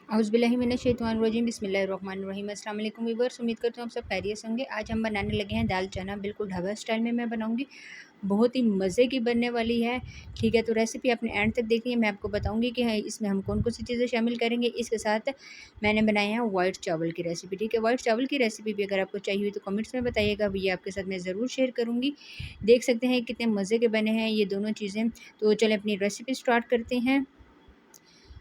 औज़ुबिल्लाहिमिनश्शैतानिर्रजीम बिस्मिल्लाहिर्रहमानिर्रहीम। अस्सलाम वालेकुम व्यूअर्स, उम्मीद करती हूँ आप सब खैरियत से होंगे। आज हम बनाने लगे हैं दाल चना, बिल्कुल ढाबा स्टाइल में मैं बनाऊँगी। बहुत ही मज़े की बनने वाली है, ठीक है। तो रेसिपी अपने एंड तक देखिए, मैं आपको बताऊँगी कि इसमें हम कौन-कौन सी चीज़ें शामिल करेंगे। इसके साथ मैंने बनाए हैं वाइट चावल की रेसिपी, ठीक है। वाइट चावल की रेसिपी भी अगर आपको चाहिए तो कमेंट्स में बताइएगा, ये आपके साथ मैं ज़रूर शेयर करूँगी। देख सकते हैं कितने मज़े के बने हैं ये दोनों चीज़ें। तो चलें अपनी रेसिपी स्टार्ट करते हैं।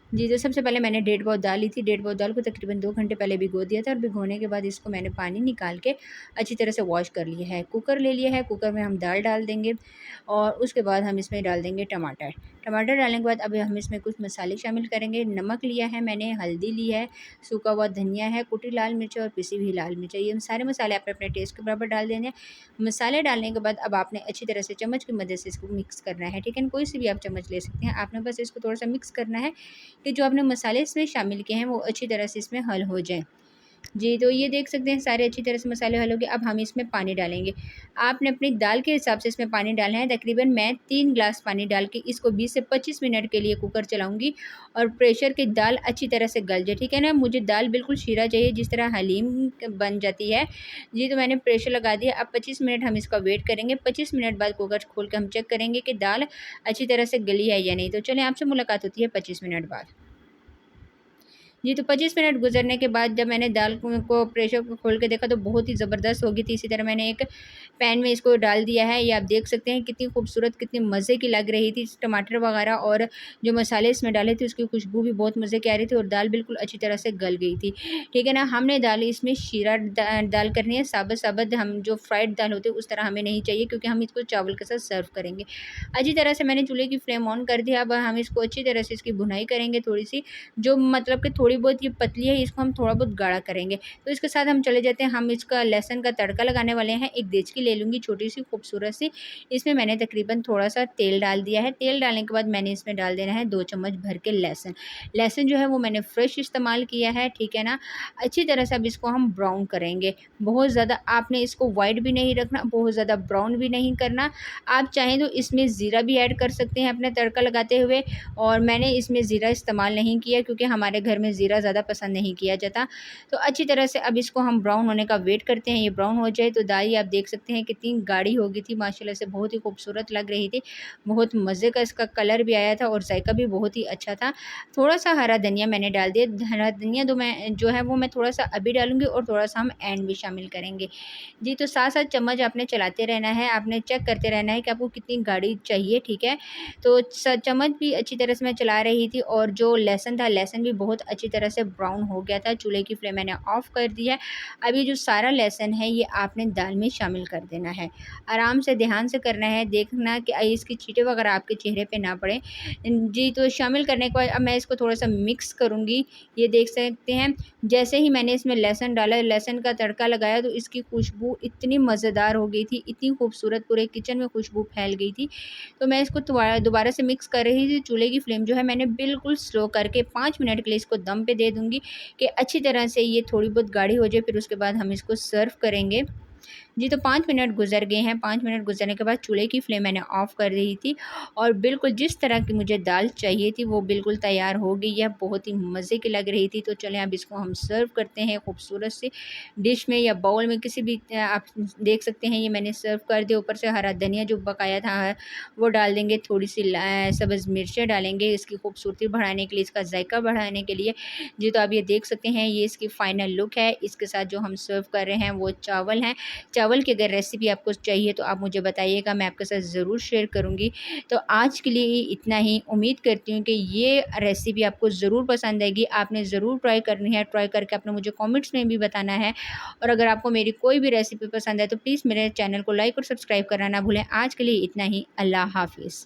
जी, तो सबसे पहले मैंने डेढ़ पाव दाल ली थी। डेढ़ पाव दाल को तकरीबन 2 घंटे पहले भिगो दिया था और भिगोने के बाद इसको मैंने पानी निकाल के अच्छी तरह से वॉश कर लिया है। कुकर ले लिया है, कुकर में हम दाल डाल देंगे और उसके बाद हम इसमें डाल देंगे टमाटर। टमाटर डालने के बाद अब हम इसमें कुछ मसाले शामिल करेंगे। नमक लिया है मैंने, हल्दी ली है, सूखा हुआ धनिया है, कुटी लाल मिर्च और पिसी हुई लाल मिर्च है। ये सारे मसाले आपने अपने टेस्ट के बराबर डाल देने हैं। मसाले डालने के बाद अब आपने अच्छी तरह से चम्मच की मदद से इसको मिक्स करना है, ठीक है। कोई सी भी आप चम्मच ले सकते हैं। आपने बस इसको थोड़ा-सा मिक्स करना है कि जो आपने मसाले इसमें शामिल किए हैं वो अच्छी तरह से इसमें हल हो जाएँ। जी, तो ये देख सकते हैं सारे अच्छी तरह से मसाले हल हो गए। अब हम इसमें पानी डालेंगे। आपने अपनी दाल के हिसाब से इसमें पानी डालना है। तकरीबन मैं 3 ग्लास पानी डाल के इसको 20 से 25 मिनट के लिए कुकर चलाऊँगी और प्रेशर की दाल अच्छी तरह से गल जाए, ठीक है ना। मुझे दाल बिल्कुल शीरा चाहिए, जिस तरह हलीम बन जाती है। जी, तो मैंने प्रेशर लगा दिया। अब 25 मिनट हम इसका वेट करेंगे। 25 मिनट बाद कुकर खोल के हम चेक करेंगे कि दाल अच्छी तरह से गली है या नहीं। तो चलें आपसे मुलाकात होती है 25 मिनट बाद। जी, तो 25 मिनट गुज़रने के बाद जब मैंने दाल को प्रेशर को खोल के देखा तो बहुत ही ज़बरदस्त हो गई थी। इसी तरह मैंने एक पैन में इसको डाल दिया है। ये आप देख सकते हैं कितनी खूबसूरत, कितनी मज़े की लग रही थी। टमाटर वगैरह और जो मसाले इसमें डाले थे उसकी खुशबू भी बहुत मज़े की आ रही थी और दाल बिल्कुल अच्छी तरह से गल गई थी, ठीक है ना। हमने दाल इसमें शीरा दाल करनी है, साबुत-साबुत। हम जो फ्राइड दाल होती है उस तरह हमें नहीं चाहिए, क्योंकि हम इसको चावल के साथ सर्व करेंगे। अच्छी तरह से मैंने चूल्हे की फ्लेम ऑन कर दिया। अब हम इसको अच्छी तरह से इसकी भुनाई करेंगे थोड़ी-सी, जो मतलब कि थोड़ी बहुत ये पतली है, इसको हम थोड़ा बहुत गाढ़ा करेंगे। तो इसके साथ हम चले जाते हैं, हम इसका लहसुन का तड़का लगाने वाले हैं। एक देचकी ले लूँगी छोटी-सी खूबसूरत सी, इसमें मैंने तकरीबन थोड़ा-सा तेल डाल दिया है। तेल डालने के बाद मैंने इसमें डाल देना है 2 चम्मच भर के लहसुन। लहसुन जो है वो मैंने फ्रेश इस्तेमाल किया है, ठीक है ना। अच्छी तरह से अब इसको हम ब्राउन करेंगे। बहुत ज़्यादा आपने इसको व्हाइट भी नहीं रखना, बहुत ज़्यादा ब्राउन भी नहीं करना। आप चाहें तो इसमें ज़ीरा भी ऐड कर सकते हैं अपने तड़का लगाते हुए, और मैंने इसमें ज़ीरा इस्तेमाल नहीं किया क्योंकि हमारे घर में ज़ीरा ज़्यादा पसंद नहीं किया जाता। तो अच्छी तरह से अब इसको हम ब्राउन होने का वेट करते हैं। ये ब्राउन हो जाए तो दाल आप देख सकते हैं कितनी गाढ़ी हो गई थी, माशाल्लाह से बहुत ही खूबसूरत लग रही थी। बहुत मज़े का इसका कलर भी आया था और जायका भी बहुत ही अच्छा था। थोड़ा-सा हरा धनिया मैंने डाल दिया। हरा धनिया मैं जो है वो मैं थोड़ा-सा अभी डालूँगी और थोड़ा-सा हम एंड में शामिल करेंगे। जी, तो साथ-साथ चम्मच आपने चलाते रहना है, आपने चेक करते रहना है कि आपको कितनी गाढ़ी चाहिए, ठीक है। तो चम्मच भी अच्छी तरह से मैं चला रही थी और जो लहसुन था, लहसुन भी बहुत अच्छी तरह से ब्राउन हो गया था। चूल्हे की फ्लेम मैंने ऑफ़ कर दी है। अब ये जो सारा लहसुन है ये आपने दाल में शामिल कर देना है। आराम से ध्यान से करना है, देखना कि इसकी छींटे वगैरह आपके चेहरे पे ना पड़े। जी, तो शामिल करने के बाद अब मैं इसको थोड़ा-सा मिक्स करूँगी। ये देख सकते हैं जैसे ही मैंने इसमें लहसुन डाला, लहसुन का तड़का लगाया तो इसकी खुशबू इतनी मज़ेदार हो गई थी, इतनी खूबसूरत, पूरे किचन में खुशबू फैल गई थी। तो मैं इसको दोबारा से मिक्स कर रही थी। चूल्हे की फ्लेम जो है मैंने बिल्कुल स्लो करके 5 मिनट के लिए इसको दम पे दे दूँगी कि अच्छी तरह से ये थोड़ी बहुत गाढ़ी हो जाए, फिर उसके बाद हम इसको सर्व करेंगे। जी, तो 5 मिनट गुज़र गए हैं। 5 मिनट गुज़रने के बाद चूल्हे की फ्लेम मैंने ऑफ़ कर दी थी और बिल्कुल जिस तरह की मुझे दाल चाहिए थी वो बिल्कुल तैयार हो गई है। बहुत ही मज़े की लग रही थी। तो चलें अब इसको हम सर्व करते हैं खूबसूरत सी डिश में या बाउल में, किसी भी आप देख सकते हैं। ये मैंने सर्व कर दिया। ऊपर से हरा धनिया जो बकाया था वो डाल देंगे, थोड़ी-सी सब्ज़ मिर्चें डालेंगे इसकी खूबसूरती बढ़ाने के लिए, इसका जायका बढ़ाने के लिए। जी, तो आप ये देख सकते हैं ये इसकी फ़ाइनल लुक है। इसके साथ जो हम सर्व कर रहे हैं वो चावल हैं। चावल की अगर रेसिपी आपको चाहिए तो आप मुझे बताइएगा, मैं आपके साथ ज़रूर शेयर करूँगी। तो आज के लिए इतना ही। उम्मीद करती हूँ कि ये रेसिपी आपको ज़रूर पसंद आएगी। आपने ज़रूर ट्राई करनी है, ट्राई करके आपने मुझे कमेंट्स में भी बताना है। और अगर आपको मेरी कोई भी रेसिपी पसंद है तो प्लीज़ मेरे चैनल को लाइक और सब्सक्राइब करना ना भूलें। आज के लिए इतना ही। अल्लाह हाफ़िज़।